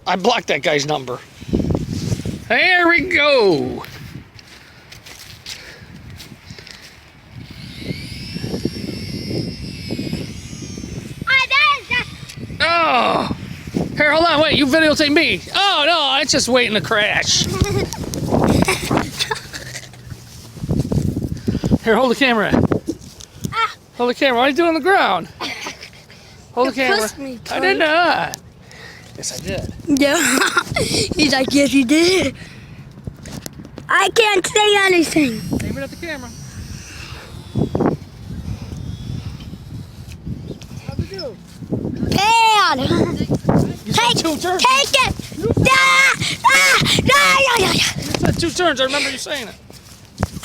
I blocked that guy's number. There we go. Oh! Here, hold on, wait, you videotape me. Oh, no, it's just waiting to crash. Here, hold the camera. Hold the camera. What are you doing on the ground? Hold the camera. Me, I did not. Yes, I did. Yeah. He's like, yes, you did. I can't say anything. Aim it at the camera. How'd you do? Bad. You said 2 turns. Take it. You said 2 turns. I remember you saying it.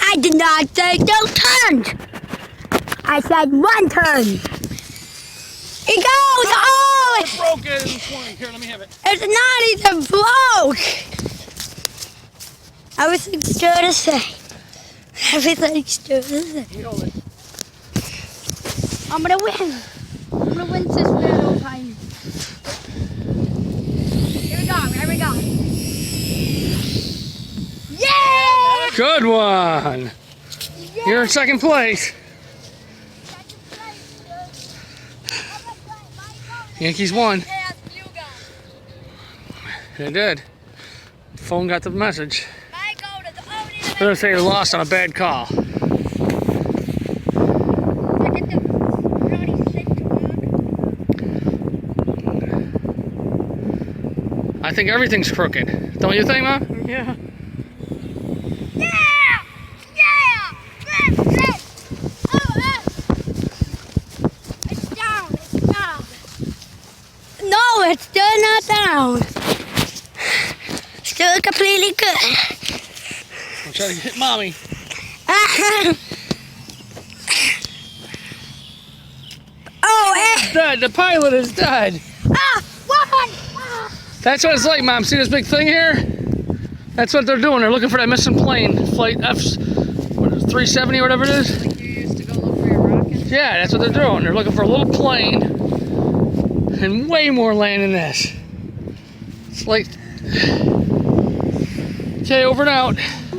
I did not say 2 turns. I said 1 turn. It goes. Oh, It's broken. Here, let me have it. it's not even broke. Everything's still the same. Everything's still the same. You hold it. I'm gonna win. I'm gonna win this battle time. Here we go. Here we go. Yeah! Good one. You're in second place. Yankees won. They did. The phone got the message. They're going to say they lost on a bad call. I think everything's crooked. Don't you think, Mom? Yeah. No, it's still not down. Still completely good. I'm trying to hit Mommy. Dead. The pilot is dead. That's what it's like, Mom. See this big thing here? That's what they're doing. They're looking for that missing plane. Flight what is it, 370 or whatever it is. Like you used to go look for your rocket? Yeah, that's what they're doing. They're looking for a little plane and way more land than this. It's like, okay, over and out.